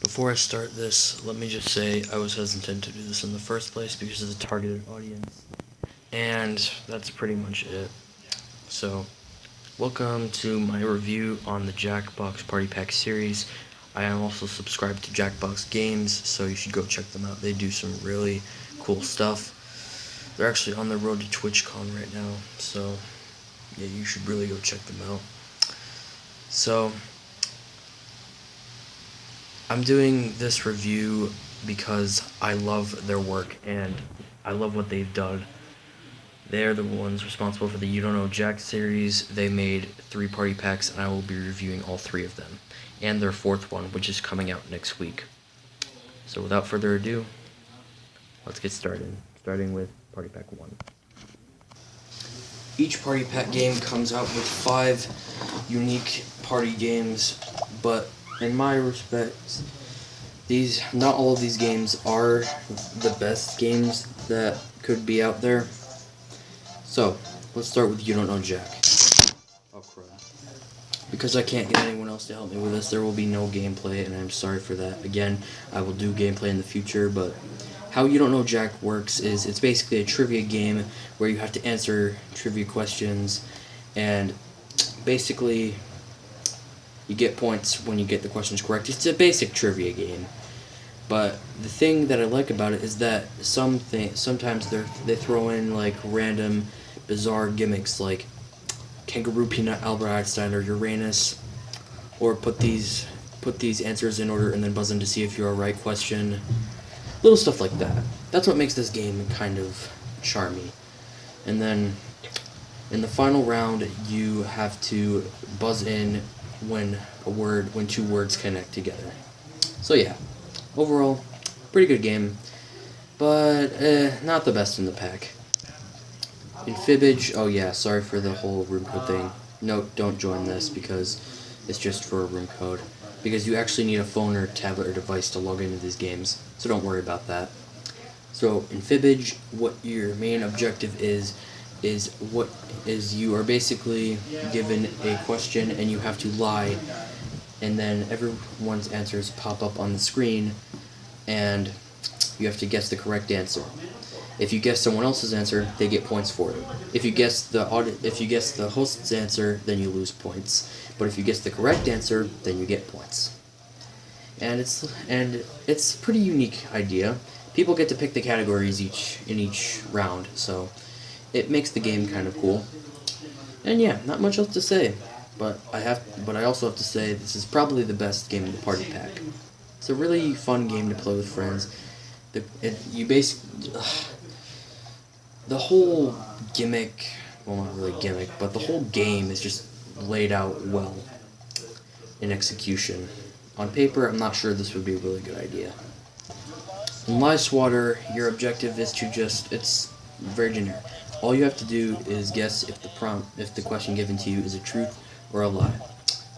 Before I start this, let me just say I was hesitant to do this in the first place because of the targeted audience. And that's pretty much it. So, welcome to my review on the Jackbox Party Pack series. I am also subscribed to Jackbox Games, so you should go check them out. They do some really cool stuff. They're actually on the road to TwitchCon right now, so yeah, you should really go check them out. So, I'm doing this review because I love their work and I love what they've done. They're the ones responsible for the You Don't Know Jack series. They made 3 party packs, and I will be reviewing all 3 of them. And their 4th one, which is coming out next week. So without further ado, let's get started. Starting with Party Pack 1. Each party pack game comes out with 5 unique party games, but in my respects, not all of these games are the best games that could be out there. So, let's start with You Don't Know Jack. Oh crap. Because I can't get anyone else to help me with this, there will be no gameplay, and I'm sorry for that. Again, I will do gameplay in the future, but how You Don't Know Jack works is it's basically a trivia game where you have to answer trivia questions, and basically you get points when you get the questions correct. It's a basic trivia game. But the thing that I like about it is that sometimes they throw in like random bizarre gimmicks like Kangaroo Peanut, Albert Einstein, or Uranus, or put these answers in order and then buzz in to see if you're a right question. Little stuff like that. That's what makes this game kind of charmy. And then in the final round, you have to buzz in when 2 words connect together. So yeah, overall, pretty good game, but not the best in the pack. In Fibbage, oh yeah, sorry for the whole room code thing. No, don't join this because it's just for a room code. Because you actually need a phone or tablet or device to log into these games, so don't worry about that. So in Fibbage, what your main objective is you are basically given a question and you have to lie, and then everyone's answers pop up on the screen and you have to guess the correct answer. If you guess someone else's answer, they get points for it. If you guess the host's answer, then you lose points. But if you guess the correct answer, then you get points. And it's a pretty unique idea. People get to pick the categories in each round, so it makes the game kind of cool. And yeah, not much else to say. But I also have to say this is probably the best game in the party pack. It's a really fun game to play with friends. The whole gimmick, well, not really gimmick, but the whole game is just laid out well in execution. On paper, I'm not sure this would be a really good idea. In Lice Water, your objective is to it's very generic. All you have to do is guess if the question given to you is a truth or a lie.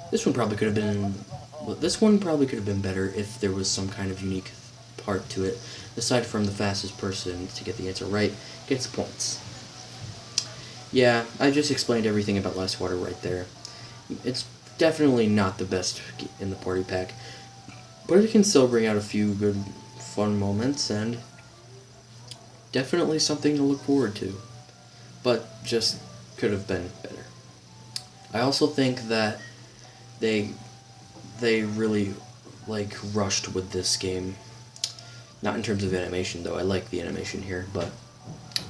This one probably could have been better if there was some kind of unique part to it. Aside from the fastest person to get the answer right gets points. Yeah, I just explained everything about Lice Water right there. It's definitely not the best in the party pack, but it can still bring out a few good, fun moments, and definitely something to look forward to. But just could have been better. I also think that they really rushed with this game. Not in terms of animation, though. I like the animation here, but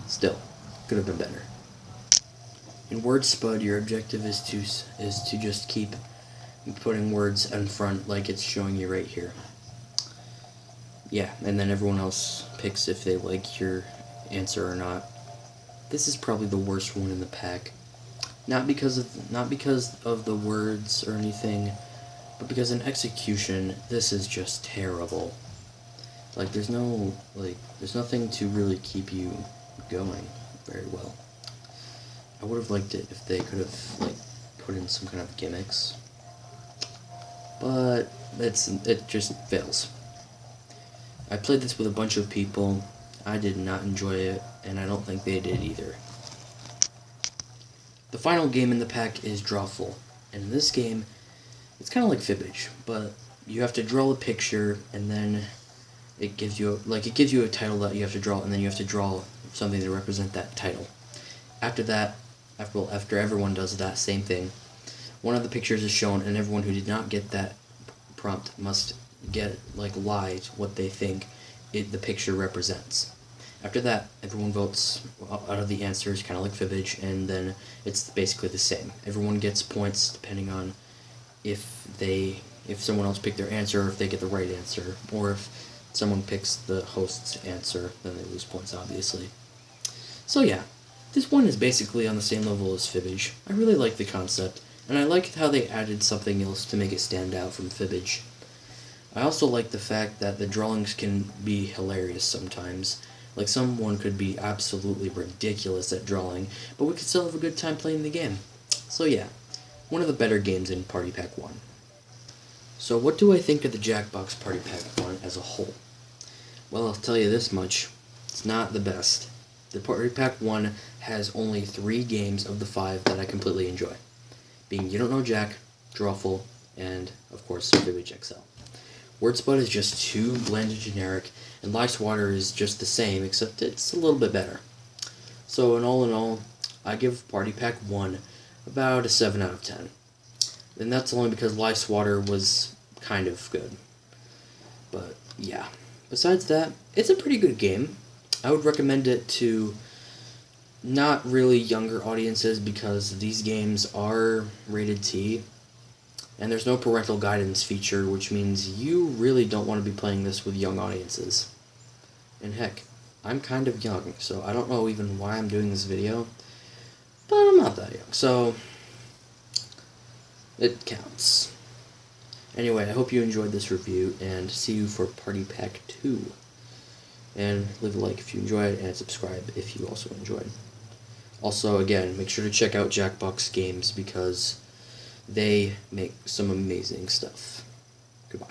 still, could have been better. In Word Spud, your objective is to just keep putting words in front like it's showing you right here. Yeah, and then everyone else picks if they like your answer or not. This is probably the worst one in the pack. Not because of the words or anything, but because in execution, this is just terrible. There's nothing to really keep you going very well. I would have liked it if they could have put in some kind of gimmicks, but it just fails. I played this with a bunch of people. I did not enjoy it, and I don't think they did either. The final game in the pack is Drawful, and in this game, it's kind of like Fibbage, but you have to draw a picture, and then it gives you a title that you have to draw, and then you have to draw something to represent that title. After that, after everyone does that same thing, one of the pictures is shown, and everyone who did not get that prompt must lie what they think the picture represents. After that, everyone votes out of the answers, kind of like fibbage, and then it's basically the same. Everyone gets points depending on if someone else picked their answer, or if they get the right answer, or if someone picks the host's answer, then they lose points, obviously. So yeah, this one is basically on the same level as fibbage. I really like the concept, and I like how they added something else to make it stand out from fibbage. I also like the fact that the drawings can be hilarious sometimes. Like, someone could be absolutely ridiculous at drawing, but we could still have a good time playing the game. So yeah, one of the better games in Party Pack 1. So what do I think of the Jackbox Party Pack 1 as a whole? Well, I'll tell you this much. It's not the best. The Party Pack 1 has only 3 games of the 5 that I completely enjoy, being You Don't Know Jack, Drawful, and, of course, Fibbage XL. Wordspot is just too bland and generic, and Life's Water is just the same, except it's a little bit better. So in all, I give Party Pack 1 about a 7 out of 10. And that's only because Life's Water was kind of good. But yeah, besides that, it's a pretty good game. I would recommend it to not really younger audiences, because these games are rated T. And there's no parental guidance feature, which means you really don't want to be playing this with young audiences. And heck, I'm kind of young, so I don't know even why I'm doing this video, but I'm not that young, so it counts. Anyway, I hope you enjoyed this review, and see you for Party Pack 2. And leave a like if you enjoyed, and subscribe if you also enjoyed. Also, again, make sure to check out Jackbox Games, because they make some amazing stuff. Goodbye.